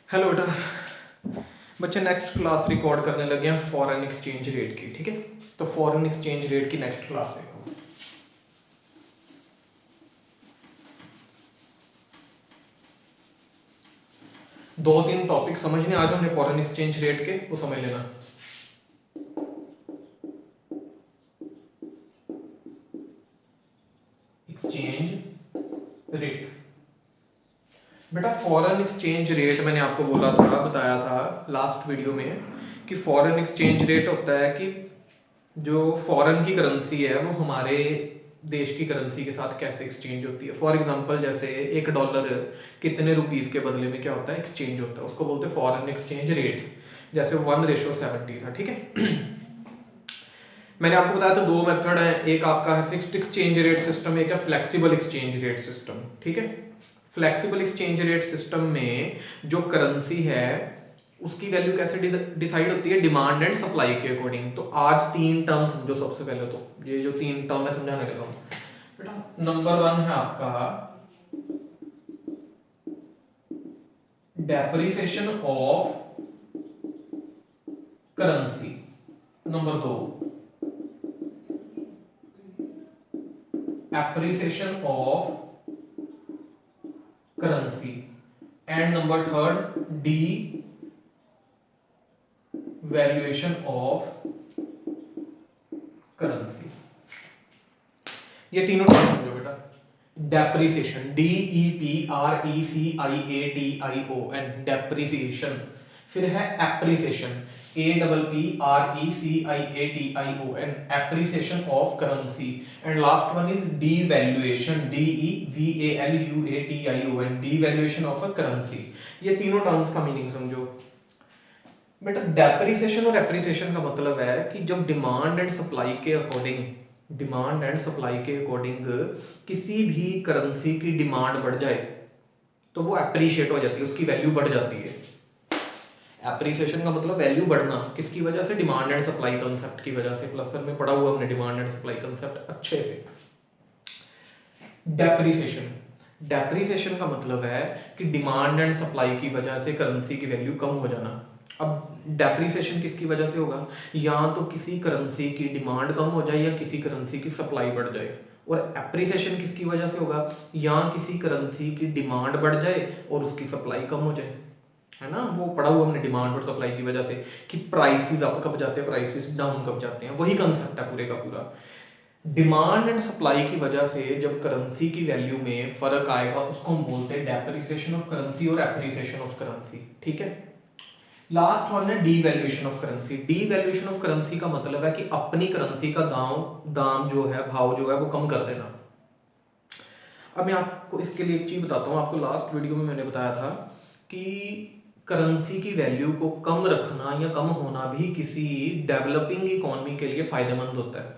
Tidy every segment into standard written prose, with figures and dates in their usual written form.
Hello बेटा। बच्चे next class record करने लगे हैं फॉरेन एक्सचेंज रेट की। ठीक है, तो फॉरेन एक्सचेंज रेट की नेक्स्ट क्लास देखो। दो तीन टॉपिक समझने आज हमने फॉरेन एक्सचेंज रेट के, वो समझ लेना। एक्सचेंज रेट बेटा, फॉरेन एक्सचेंज रेट मैंने आपको बोला था, बताया था लास्ट वीडियो में कि फॉरेन एक्सचेंज रेट होता है कि जो फॉरेन की करेंसी है वो हमारे देश की करेंसी के साथ कैसे एक्सचेंज होती है। फॉर एग्जांपल जैसे $1 कितने रुपीस के बदले में क्या होता है, एक्सचेंज होता है, उसको बोलते हैं फॉरेन एक्सचेंज रेट। जैसे 1:70 था। ठीक है। मैंने आपको बताया था दो मेथड है, एक आपका है फिक्स्ड एक्सचेंज रेट सिस्टम, एक है फ्लेक्सिबल एक्सचेंज रेट सिस्टम। ठीक है। फ्लेक्सिबल एक्सचेंज रेट सिस्टम में जो करेंसी है उसकी वैल्यू कैसे डिसाइड होती है, डिमांड एंड सप्लाई के अकॉर्डिंग। तो आज तीन टर्म समझो। सबसे पहले तो ये जो तीन टर्म मैं समझाने लगा हूं बेटा, नंबर वन है आपका डेप्रिसिएशन ऑफ करेंसी, नंबर दो appreciation of currency, and number third D valuation of currency. ये तीनों टर्म समझो बेटा। Depreciation, DEPRECIATION, depreciation. फिर है appreciation, APPRECIATION, appreciation of currency. And last one is devaluation, DEVALUATION, devaluation of a currency. ये तीनों terms का मीनिंग समझो बेटा। डेप्रिसिएशन और एप्रिसिएशन का मतलब है कि जब डिमांड एंड सप्लाई के अकॉर्डिंग, डिमांड एंड सप्लाई के अकॉर्डिंग किसी भी करेंसी की डिमांड बढ़ जाए तो वो एप्रिशिएट हो जाती है, उसकी वैल्यू बढ़ जाती है। एप्रिसिएशन का मतलब वैल्यू बढ़ना, किसकी वजह से, डिमांड एंड सप्लाई कंसेप्ट की वजह से। प्लस वन में पढ़ा हुआ हमने डिमांड एंड सप्लाई कंसेप्ट अच्छे से। डेप्रिसिएशन, डेप्रिसिएशन का मतलब है कि डिमांड एंड सप्लाई की वजह से करेंसी की वैल्यू कम हो जाना। अब डेप्रिसिएशन किसकी वजह से होगा, या तो किसी करेंसी की डिमांड कम हो जाए या किसी करेंसी की सप्लाई बढ़ जाए। और एप्रिसिएशन किसकी वजह से होगा, या किसी करेंसी की डिमांड बढ़ जाए और उसकी सप्लाई कम हो जाए। है ना, वो पढ़ा हुआ हमने डिमांड और सप्लाई की वजह से कि प्राइसेस अप कब जाते हैं, प्राइसेस डाउन कब जाते हैं। वही कंसेप्ट है पूरे का पूरा। डिमांड एंड सप्लाई की वजह से जब करेंसी की वैल्यू में फर्क आएगा उसको हम बोलते हैं डेप्रिसिएशन ऑफ करेंसी और एप्रिसिएशन ऑफ करेंसी। ठीक है। लास्ट वन है devaluation of currency. Devaluation of currency का मतलब है कि अपनी करेंसी का दाम जो है, भाव जो है वो कम कर देना। अब मैं आपको इसके लिए एक चीज बताता हूँ। आपको लास्ट वीडियो में मैंने बताया था कि करेंसी की वैल्यू को कम रखना या कम होना भी किसी डेवलपिंग इकोनॉमी के लिए फायदेमंद होता है।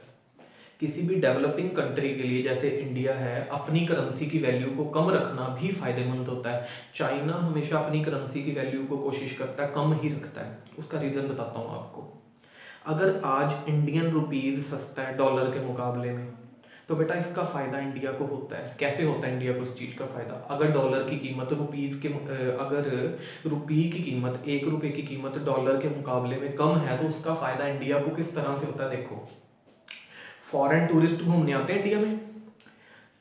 किसी भी डेवलपिंग कंट्री के लिए, जैसे इंडिया है, अपनी करेंसी की वैल्यू को कम रखना भी फायदेमंद होता है। चाइना हमेशा अपनी करेंसी की वैल्यू को कोशिश करता है कम ही रखता है। उसका रीजन बताता हूँ आपको। अगर आज इंडियन रुपीज सस्ता है डॉलर के मुकाबले में, तो बेटा इसका फायदा इंडिया को होता है। कैसे होता है इंडिया को इस चीज का फायदा, अगर डॉलर की कीमत रुपीज के अगर रुपी की कीमत, ₹1 की कीमत डॉलर के मुकाबले में कम है, तो उसका फायदा इंडिया को किस तरह से होता है देखो। फॉरेन टूरिस्ट घूमने आते हैं इंडिया में,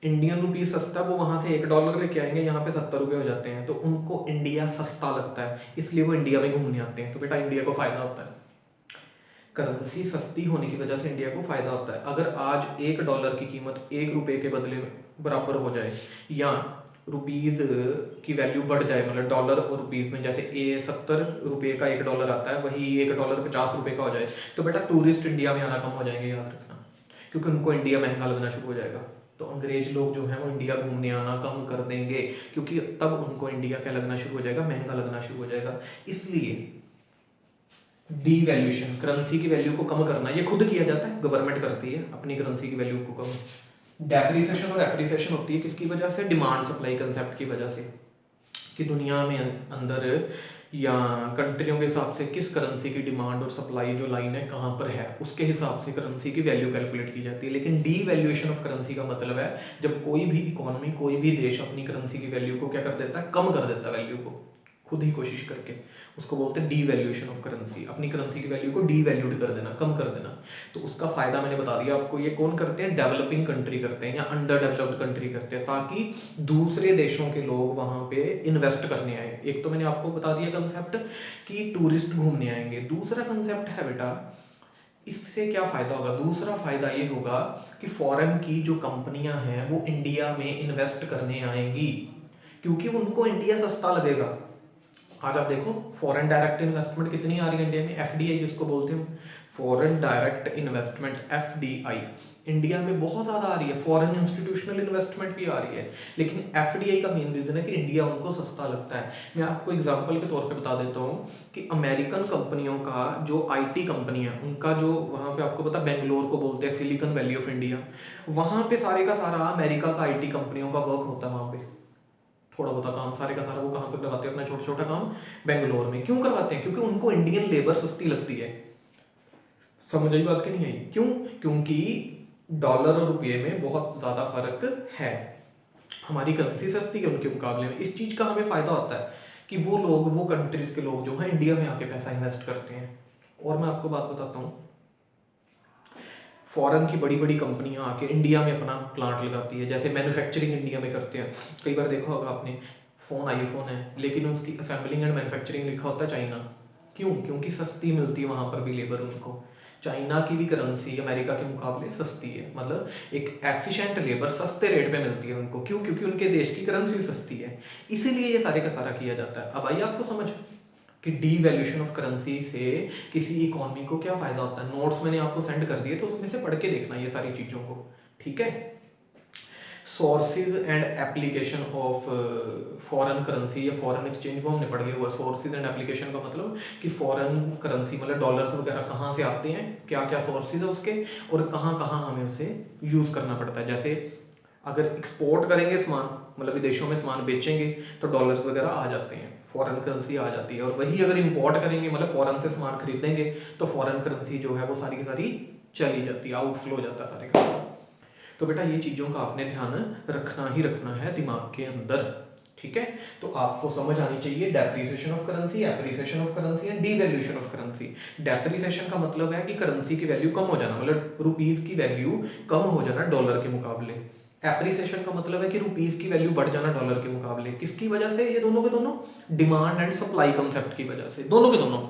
इंडियन रुपी सस्ता, वो वहां से $1 लेके आएंगे, यहाँ पे ₹70 हो जाते हैं, तो उनको इंडिया सस्ता लगता है, इसलिए वो इंडिया में घूमने आते हैं। तो बेटा इंडिया को फायदा होता है, करेंसी सस्ती होने की वजह से इंडिया को फायदा होता है। अगर आज $1 की कीमत ₹1 के बदले में बराबर हो जाए, या रुपीज की वैल्यू बढ़ जाए, मतलब डॉलर और रुपीज में, जैसे ₹70 का $1 आता है, वही $1 ₹50 का हो जाए, तो बेटा टूरिस्ट इंडिया में आना कम हो जाएंगे, याद रखना, क्योंकि उनको इंडिया महंगा लगना शुरू हो जाएगा। तो अंग्रेज लोग जो हैं वो इंडिया घूमने आना कम कर देंगे, क्योंकि तब उनको इंडिया क्या लगना शुरू हो जाएगा, महंगा लगना शुरू हो जाएगा। इसलिए डीवैल्यूएशन, करेंसी की वैल्यू को कम करना, ये खुद किया जाता है, गवर्नमेंट करती है अपनी करेंसी की वैल्यू को कम। डेप्रिसिएशन और एप्रिसिएशन होती है किसकी वजह से, डिमांड सप्लाई कंसेप्ट की वजह से, कि दुनिया में अंदर या कंट्रियों के हिसाब से किस करेंसी की डिमांड और सप्लाई जो लाइन है कहाँ पर है, उसके हिसाब से करेंसी की वैल्यू कैलकुलेट की जाती है। लेकिन डीवैल्यूएशन ऑफ करेंसी का मतलब है जब कोई भी इकोनॉमी, कोई भी देश अपनी करेंसी की वैल्यू को क्या कर देता है, कम कर देता है वैल्यू को। खुद ही कोशिश करके। उसको बोलते हैं डीवैल्यूएशन ऑफ करेंसी, अपनी करेंसी की वैल्यू को डीवैल्यूड कर देना, कम कर देना। तो उसका फ़ायदा मैंने बता दिया आपको। ये कौन करते हैं? डेवलपिंग कंट्री करते हैं या अंडर डेवलप्ड कंट्री करते हैं, ताकि दूसरे देशों के लोग वहाँ पे इन्वेस्ट करने आए। एक तो मैंने आपको बता दिया कंसेप्ट कि टूरिस्ट घूमने आएंगे। दूसरा कंसेप्ट है बेटा, इससे क्या फ़ायदा होगा? दूसरा फ़ायदा ये होगा कि फॉरेन की जो कंपनियां हैं वो इंडिया में इन्वेस्ट करने आएंगी, क्योंकि उनको इंडिया सस्ता लगेगा। आज आप देखो फॉरेन डायरेक्ट इन्वेस्टमेंट कितनी आ रही है इंडिया में, एफडीआई जिसको बोलते हैं, foreign direct investment, FDI, India में बहुत ज़्यादा आ रही है। फॉरेन इंस्टीट्यूशनल इन्वेस्टमेंट भी आ रही है, लेकिन एफडीआई का मेन रीज़न है कि इंडिया उनको सस्ता लगता है। मैं आपको एग्जांपल के तौर पे बता देता हूँ कि अमेरिकन कंपनियों का जो आईटी कंपनी है, उनका जो वहाँ पे आपको पता, बेंगलोर को बोलते हैं सिलिकॉन वैली ऑफ इंडिया, वहाँ पे सारे का सारा अमेरिका का आईटी कंपनियों का वर्क होता है। वहाँ पे थोड़ा बहुत काम, सारे का सारा वो कहाँ पे करवाते हैं? अपना छोटा छोटा काम बेंगलोर में। क्यों करवाते हैं? क्योंकि उनको इंडियन लेबर सस्ती लगती है। समझ आई बात कि नहीं आई? क्यों? क्योंकि डॉलर और रुपये में बहुत ज़्यादा फर्क है, हमारी करेंसी सस्ती है उनके मुकाबले में। इस चीज़ का हमें फ़ायदा होता है कि वो लोग, वो कंट्रीज़ के लोग जो हैं इंडिया में आके पैसा इन्वेस्ट करते हैं। और मैं आपको बात बताता हूँ, फॉरेन की बड़ी बड़ी कंपनियां आके इंडिया में अपना प्लांट लगाती है, जैसे मैन्युफैक्चरिंग इंडिया में करते हैं। कई बार देखा होगा आपने, फ़ोन आईफोन है लेकिन उसकी असेंबलिंग एंड मैन्युफैक्चरिंग लिखा होता है चाइना। क्यों? क्योंकि सस्ती मिलती है वहाँ पर भी लेबर उनको। चाइना की भी करेंसी अमेरिका के मुकाबले सस्ती है, मतलब एक एफिशिएंट लेबर सस्ते रेट पे मिलती है उनको। क्यों? क्योंकि उनके देश की करेंसी सस्ती है, इसीलिए ये सारे का सारा किया जाता है। अब आइए आपको समझ कि डीवैल्यूएशन ऑफ करेंसी से किसी इकोनॉमी को क्या फ़ायदा होता है। नोट्स मैंने आपको सेंड कर दिए, तो उसमें से पढ़ के देखना ये सारी चीज़ों को, ठीक है। Sources and application of foreign currency या फॉरेन एक्सचेंज, वो हमने पढ़ लिया हुआ। सोर्सेज एंड एप्लीकेशन का मतलब कि फॉरेन करेंसी मतलब डॉलर्स वगैरह कहाँ से आते हैं, क्या क्या सोर्सेज है उसके, और कहाँ कहाँ हमें उसे यूज़ करना पड़ता है। जैसे अगर एक्सपोर्ट करेंगे सामान, मतलब विदेशों में सामान बेचेंगे, तो डॉलर्स वगैरह आ जाते हैं, फॉरेन करेंसी आ जाती है। और वही अगर इंपोर्ट करेंगे, मतलब फॉरेन से सामान खरीदेंगे, तो फॉरेन करेंसी जो है वो सारी की सारी चली जाती है, आउटफ्लो हो जाता है सारे का। तो बेटा ये चीज़ों का आपने ध्यान रखना ही रखना है दिमाग के अंदर, ठीक है। तो आपको समझ आनी चाहिए depreciation of currency, appreciation of currency and devaluation of currency. Depreciation का मतलब है कि करेंसी की वैल्यू कम हो जाना, मतलब रुपीस की वैल्यू कम हो जाना डॉलर के मुकाबले। एप्रिसिएशन का मतलब है कि रुपीस की वैल्यू बढ़ जाना डॉलर के मुकाबले। किसकी वजह से? ये दोनों के दोनों डिमांड एंड सप्लाई कंसेप्ट की वजह से, दोनों के दोनों,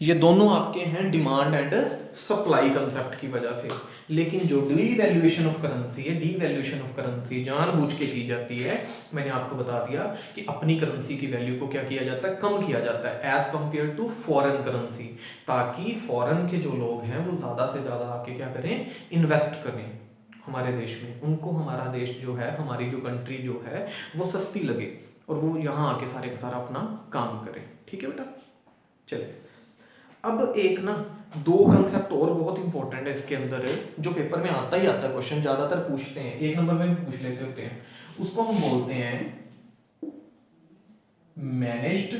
ये दोनों आपके हैं डिमांड एंड सप्लाई कंसेप्ट की वजह से। लेकिन जो डीवैल्यूएशन ऑफ करेंसी है, डीवैल्यूएशन ऑफ करेंसी जानबूझ के की जाती है। मैंने आपको बता दिया कि अपनी करेंसी की वैल्यू को क्या किया जाता है? कम किया जाता है as compare to foreign currency, ताकि फॉरेन के जो लोग हैं वो ज़्यादा से ज़्यादा आके क्या करें? इन्वेस्ट करें हमारे देश में। उनको हमारा देश जो है, हमारी जो कंट्री जो है वो सस्ती लगे, और वो यहाँ आके सारे का सारा अपना काम करें, ठीक है बेटा। चलिए अब एक ना दो कंसेप्ट और बहुत इंपॉर्टेंट है इसके अंदर, जो पेपर में आता ही आता है, क्वेश्चन ज्यादातर पूछते हैं, एक नंबर में भी पूछ लेते होते हैं। उसको हम बोलते हैं मैनेज्ड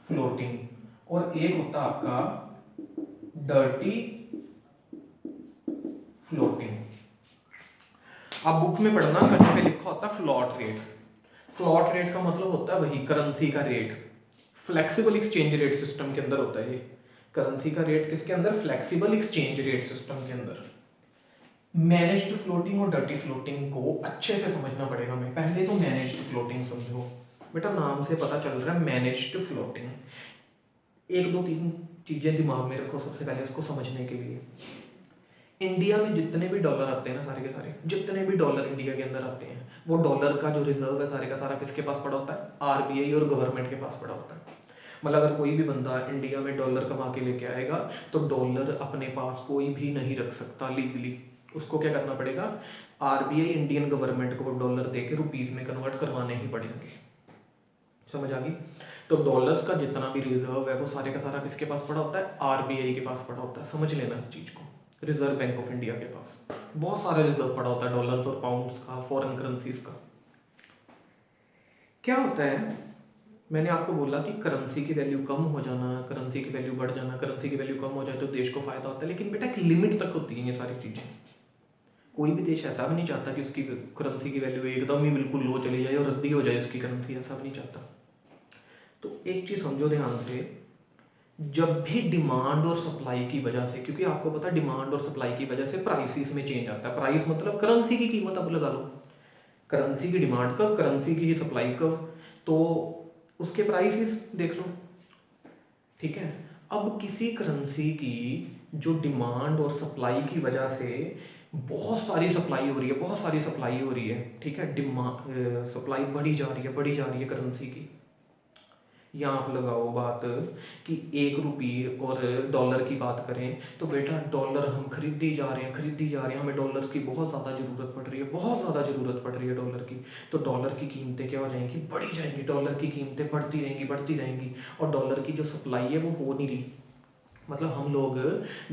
फ्लोटिंग, और एक होता है आपका डर्टी फ्लोटिंग। आप बुक में पढ़ना, कहीं पे लिखा होता है फ्लॉट रेट। फ्लॉट रेट का मतलब होता है वही करेंसी का rate, flexible exchange rate system के अंदर होता है ये। करेंसी का रेट किसके अंदर? फ्लेक्सिबल एक्सचेंज रेट सिस्टम के अंदर। मैनेज्ड फ्लोटिंग और डर्टी फ्लोटिंग को अच्छे से समझना पड़ेगा। मैं पहले तो मैनेज्ड फ्लोटिंग समझो बेटा, नाम से पता चल रहा है मैनेज्ड फ्लोटिंग। एक दो तीन चीजें दिमाग में रखो सबसे पहले उसको समझने के लिए। इंडिया में जितने भी डॉलर आते हैं ना, सारे के सारे जितने भी डॉलर इंडिया के अंदर आते हैं, वो डॉलर का जो रिजर्व है सारे का सारा किसके पास पड़ा होता है? आरबीआई और गवर्नमेंट के पास पड़ा होता है। मतलब अगर कोई भी बंदा इंडिया में डॉलर कमा के लेके आएगा, तो डॉलर अपने पास कोई भी नहीं रख सकता लीगली। उसको क्या करना पड़ेगा? आरबीआई इंडियन गवर्नमेंट को डॉलर देके रुपीस में कन्वर्ट करवाने ही पड़ेंगे। समझ आ गई? तो डॉलर्स का जितना भी रिजर्व है वो सारे का सारा किसके पास पड़ा होता है? आरबीआई के पास पड़ा होता है। समझ लेना इस चीज को, रिजर्व बैंक ऑफ इंडिया के पास बहुत सारा रिजर्व पड़ा होता है, डॉलर्स और पाउंड्स का, फॉरेन करेंसीज का। क्या होता है, मैंने आपको बोला कि करेंसी की वैल्यू कम हो जाना, करेंसी की वैल्यू बढ़ जाना, करेंसी की वैल्यू कम हो जाए तो देश को फायदा होता है, लेकिन बेटा एक लिमिट तक होती है ये सारी चीजें। कोई भी देश ऐसा भी नहीं चाहता कि उसकी करेंसी की वैल्यू एकदम ही बिल्कुल लो चली जाए और रद्दी हो जाए उसकी करेंसी, ऐसा भी नहीं चाहता। तो एक चीज़ समझो ध्यान से, जब भी डिमांड और सप्लाई की वजह से, क्योंकि आपको पता है डिमांड और सप्लाई की वजह से प्राइसिस में चेंज आता है। प्राइस मतलब करेंसी की कीमत आप लगा लो, करेंसी की डिमांड कब, करेंसी की सप्लाई कब, तो उसके प्राइसिस देख लो, ठीक है। अब किसी करेंसी की जो डिमांड और सप्लाई की वजह से बहुत सारी सप्लाई हो रही है, बहुत सारी सप्लाई हो रही है, ठीक है, डिमांड सप्लाई बढ़ी जा रही है, बढ़ी जा रही है करेंसी की। यहाँ आप लगाओ बात कि 1 रुपये और डॉलर की बात करें तो बेटा डॉलर हम खरीदी जा रहे हैं, खरीदी जा रहे हैं, हमें डॉलर की बहुत ज़्यादा ज़रूरत पड़ रही है, बहुत ज़्यादा ज़रूरत पड़ रही है डॉलर की। तो डॉलर की कीमतें क्या हो जाएंगी, बढ़ी जाएंगी, डॉलर की कीमतें बढ़ती रहेंगी, बढ़ती रहेंगी, और डॉलर की जो सप्लाई है वो हो नहीं रही। मतलब हम लोग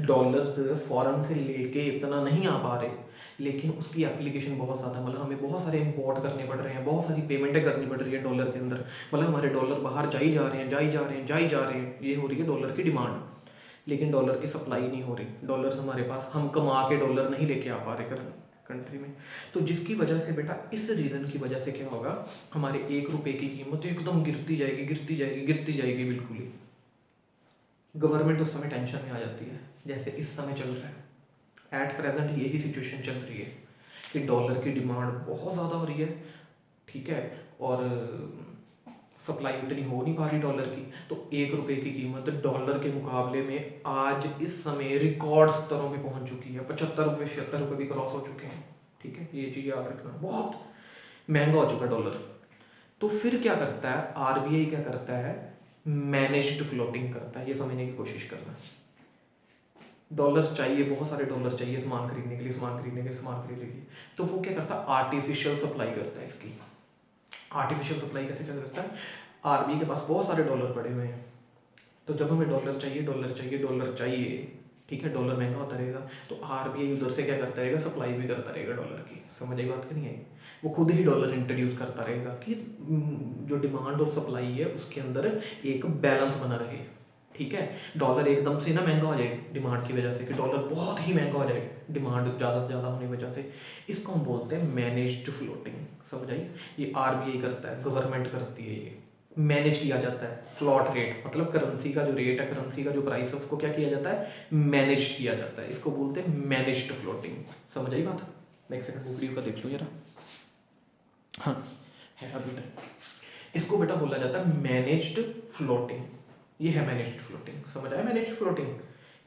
डॉलर्स फॉरेन से लेके इतना नहीं आ पा रहे, लेकिन उसकी एप्लीकेशन बहुत ज़्यादा, मतलब हमें बहुत सारे इंपोर्ट करने पड़ रहे हैं, बहुत सारी पेमेंटें करनी पड़ रही है डॉलर के अंदर, मतलब हमारे डॉलर बाहर जाई जा रहे हैं, जाई जा रहे हैं, जाई जा रहे हैं, ये हो रही है डॉलर की डिमांड। लेकिन डॉलर की सप्लाई नहीं हो रही, डॉलर्स हमारे पास, हम कमा के डॉलर नहीं लेके आ पा रहे कंट्री में। तो जिसकी वजह से बेटा, इस रीज़न की वजह से क्या होगा, हमारे 1 रुपये की कीमत एकदम गिरती जाएगी, गिरती जाएगी, गिरती जाएगी बिल्कुल ही। गवर्नमेंट उस समय टेंशन में आ जाती है, जैसे इस समय चल रहा है, एट प्रेजेंट यही सिचुएशन चल रही है कि डॉलर की डिमांड बहुत ज़्यादा हो रही है, ठीक है, और सप्लाई उतनी हो नहीं पा रही डॉलर की। तो 1 रुपये की कीमत डॉलर के मुकाबले में आज इस समय रिकॉर्ड स्तरों पे पहुंच चुकी है, 75 रुपये 76 रुपये भी क्रॉस हो चुके हैं, ठीक है, ये चीज़ याद रखना, बहुत महंगा हो चुका है डॉलर। तो फिर क्या करता है आरबीआई, क्या करता है, मैनेज्ड फ्लोटिंग करता है, ये समझने की कोशिश करना। डॉलर्स चाहिए, बहुत सारे डॉलर चाहिए सामान खरीदने के लिए, सामान खरीदने के लिए, सामान खरीदने के लिए, तो वो क्या करता है, आर्टिफिशियल सप्लाई करता है इसकी। आर्टिफिशियल सप्लाई कैसे करता है, आरबीआई के पास बहुत सारे डॉलर पड़े हुए हैं, तो जब हमें डॉलर चाहिए, डॉलर चाहिए, डॉलर चाहिए, ठीक है, डॉलर महंगा होता रहेगा, तो आरबीआई उधर से क्या करता रहेगा, सप्लाई भी करता रहेगा डॉलर की। समझ आई बात कि नहीं आई, वो खुद ही डॉलर इंट्रोड्यूस करता रहेगा कि जो डिमांड और सप्लाई है उसके अंदर एक बैलेंस बना रहे, ठीक है। डॉलर एकदम से ना महंगा हो जाए डिमांड की वजह से, कि डॉलर बहुत ही महंगा हो जाए डिमांड ज़्यादा से ज़्यादा होने की वजह से, इसको हम बोलते हैं मैनेज्ड फ्लोटिंग। समझ आई, ये आरबीआई करता है, गवर्नमेंट करती है, ये मैनेज किया जाता है। फ्लॉट रेट मतलब करेंसी का जो रेट है, करेंसी का जो प्राइस है, उसको क्या किया जाता है, मैनेज किया जाता है, इसको बोलते हैं मैनेज्ड फ्लोटिंग। समझ आई बात, मैं एक सेकंड वीडियो का देख लूँ जरा, हाँ है अभी तक, इसको बेटा बोला जाता है मैनेज्ड फ्लोटिंग, ये है मैनेज्ड फ्लोटिंग। समझ आया मैनेज्ड फ्लोटिंग,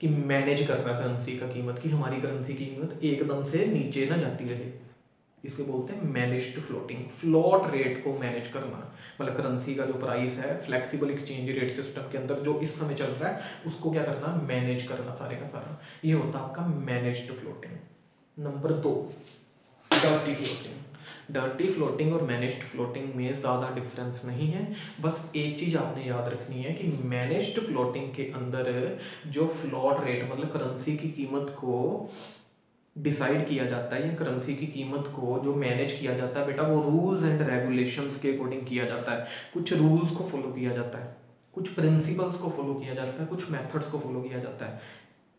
कि मैनेज कर रहा है करेंसी का कीमत, की हमारी करेंसी की कीमत एकदम से नीचे ना जाती रहे, इसको बोलते हैं मैनेज्ड फ्लोटिंग। फ्लोट रेट को मैनेज करना, मतलब करेंसी का जो प्राइस है फ्लेक्सिबल एक्सचेंज रेट सिस्टम के अंदर जो इस समय चल रहा है, उसको क्या करना, मैनेज करना सारे का सारा, ये होता है आपका managed floating. Number 2, dirty floating. Dirty floating और मैनेज्ड फ्लोटिंग में ज़्यादा डिफरेंस नहीं है, बस एक चीज़ आपने याद रखनी है कि मैनेज्ड फ्लोटिंग के अंदर जो फ्लोट रेट मतलब करेंसी की कीमत को डिसाइड किया जाता है, या करेंसी की कीमत को जो मैनेज किया जाता है बेटा, वो रूल्स एंड रेगुलेशंस के अकॉर्डिंग किया जाता है। कुछ रूल्स को फॉलो किया जाता है, कुछ प्रिंसिपल्स को फॉलो किया जाता है, कुछ मेथड्स को फॉलो किया जाता है,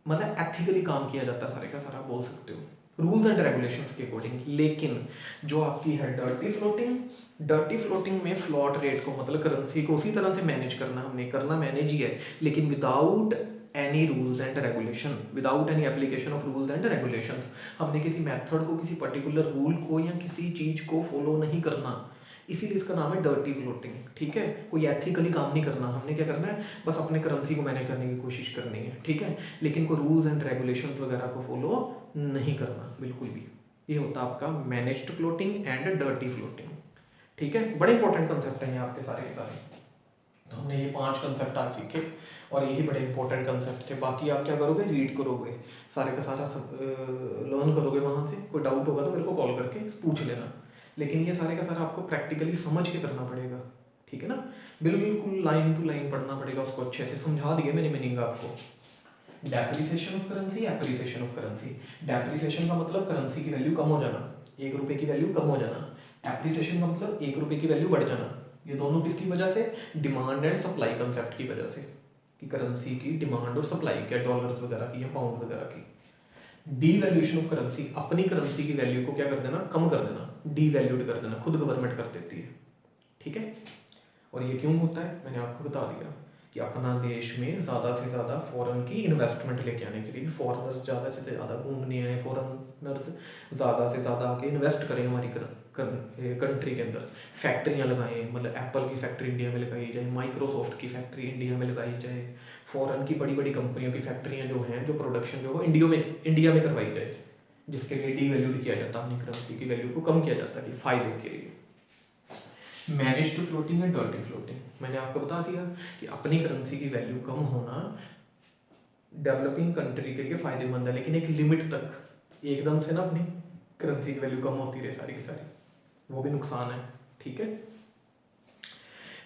मतलब एथिकली काम किया जाता है सारे का सारा, बोल सकते हो रूल्स एंड रेगुलेशंस के अकॉर्डिंग। लेकिन जो आपकी है डर्टी फ्लोटिंग, डर्टी फ्लोटिंग में फ्लॉट रेट को मतलब करेंसी को उसी तरह से मैनेज करना, हमने करना मैनेज ही है, लेकिन without any rules and regulation, without any application of rules and regulations. हमने किसी मेथड को, किसी पर्टिकुलर रूल को या किसी चीज को फॉलो नहीं करना, इसीलिए इसका नाम है डर्टी फ्लोटिंग, ठीक है। कोई एथिकली काम नहीं करना, हमने क्या करना है, बस अपने करेंसी को मैनेज करने की कोशिश करनी है, ठीक है, लेकिन कोई रूल्स एंड रेगुलेशंस वगैरह को फॉलो नहीं करना बिल्कुल भी। ये होता है आपका managed floating and dirty floating, ठीक है। बड़े इंपॉर्टेंट कंसेप्ट हैं आपके सारे के सारे। तो हमने ये 5 कंसेप्ट आज सीखे, और यही बड़े इंपॉर्टेंट कंसेप्ट थे। बाकी आप क्या करोगे, रीड करोगे सारे का सारा, लर्न करोगे वहाँ से। कोई डाउट होगा तो मेरे को कॉल करके पूछ लेना, लेकिन ये सारे का सारा आपको प्रैक्टिकली समझ के करना पड़ेगा, ठीक है ना। बिल्कुल लाइन टू लाइन पढ़ना पड़ेगा उसको, अच्छे से समझा दिए मैंने मीनिंग आपको। Depreciation of currency, appreciation of currency. Depreciation का मतलब करेंसी की वैल्यू कम हो जाना, 1 रुपये की वैल्यू कम हो जाना। एप्रिसिएशन का मतलब 1 रुपये की वैल्यू बढ़ जाना। ये दोनों किसकी वजह से, डिमांड एंड सप्लाई कंसेप्ट की वजह से, कि करेंसी की डिमांड और सप्लाई क्या, डॉलर्स वगैरह की या पाउंड वगैरह की। डीवैल्यूएशन ऑफ करेंसी, अपनी करेंसी की वैल्यू को क्या कर देना, कम कर देना, डीवैल्यूड कर देना, खुद गवर्नमेंट कर देती है, ठीक है। और ये क्यों होता है, मैंने आपको बता दिया कि अपना देश में ज़्यादा से ज़्यादा फॉरेन की इन्वेस्टमेंट लेके आने के लिए, फॉरेनर्स ज़्यादा से ज़्यादा घूमने आए, फॉरेनर्स ज़्यादा से ज़्यादा आके इन्वेस्ट करें हमारी कंट्री के अंदर, फैक्ट्रियाँ लगाएं, मतलब एप्पल की फैक्ट्री इंडिया में लगाई जाए, माइक्रोसॉफ्ट की फैक्ट्री इंडिया में लगाई जाए, फॉरेन की बड़ी बड़ी कंपनियों की फैक्ट्रियाँ जो हैं, जो प्रोडक्शन जो हो इंडिया में करवाई जाए, जिसके लिए डीवैल्यूड किया जाता है, अपनी करेंसी की वैल्यू को कम किया जाता है कि फ़ायदे के लिए। Manage to floating and dirty floating, मैंने आपको बता दिया कि अपनी करेंसी की वैल्यू कम होना डेवलपिंग कंट्री के लिए फायदेमंद है, लेकिन एक लिमिट तक, एकदम से ना अपनी करेंसी की वैल्यू कम होती रहे सारी की सारी, वो भी नुकसान है, ठीक है।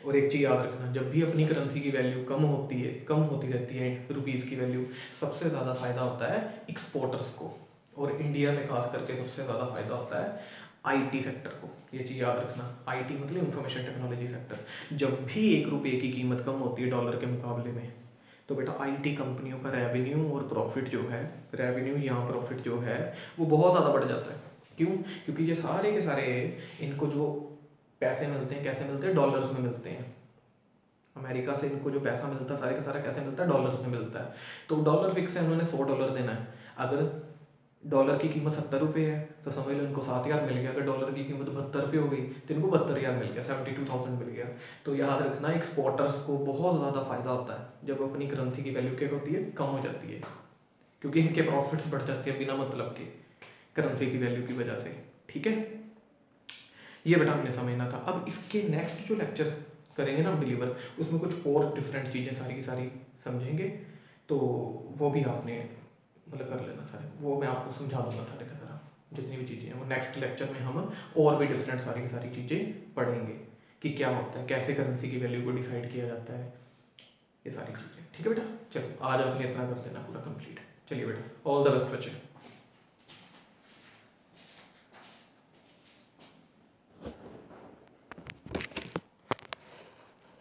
और एक चीज़ याद रखना, जब भी अपनी करेंसी की वैल्यू कम होती है, कम होती रहती है रुपीज़ की वैल्यू, सबसे ज़्यादा फायदा होता है एक्सपोर्टर्स को, और इंडिया में खास करके सबसे ज़्यादा फायदा होता है आईटी सेक्टर को। ये चीज़ याद रखना, आईटी मतलब इंफॉर्मेशन टेक्नोलॉजी सेक्टर। जब भी 1 रुपये की कीमत कम होती है डॉलर के मुकाबले में, तो बेटा आईटी कंपनियों का रेवेन्यू और प्रॉफिट जो है, रेवेन्यू या प्रॉफिट जो है, वो बहुत ज़्यादा बढ़ जाता है। क्यों? क्योंकि ये सारे के सारे, इनको जो पैसे मिलते हैं, कैसे मिलते हैं, डॉलर्स में मिलते हैं। अमेरिका से इनको जो पैसा मिलता है सारे का सारा कैसे मिलता है, डॉलर्स में मिलता है। तो डॉलर फिक्स है, उन्होंने $100 देना है। अगर डॉलर की कीमत 70 रुपये है तो समझ लो इनको 7,000 मिल गया। अगर डॉलर की कीमत 72 रुपये हो गई तो इनको 72,000 मिल गया, 72,000 मिल गया। तो याद रखना, एक्सपोर्टर्स को बहुत ज़्यादा फायदा होता है जब अपनी करेंसी की वैल्यू क्या होती है, कम हो जाती है, क्योंकि इनके प्रॉफिट्स बढ़ जाते हैं बिना मतलब के करेंसी की वैल्यू की वजह से, ठीक है। ये बेटा हमने समझना था। अब इसके नेक्स्ट जो लेक्चर करेंगे ना हम डिलीवर, उसमें कुछ और डिफरेंट चीज़ें सारी की सारी समझेंगे, तो वो भी आपने मतलब कर लेना सारे, वो मैं आपको समझा दूंगा सारे का सारा, जितनी भी चीज़ें हैं वो नेक्स्ट लेक्चर में हम और भी डिफरेंट सारी की सारी चीज़ें पढ़ेंगे कि क्या होता है, कैसे करेंसी की वैल्यू को डिसाइड किया जाता है, ये सारी चीज़ें, ठीक है बेटा। चलो आज आपने इतना कर देना पूरा कंप्लीट। चलिए बेटा, ऑल द बेस्ट बच्चे।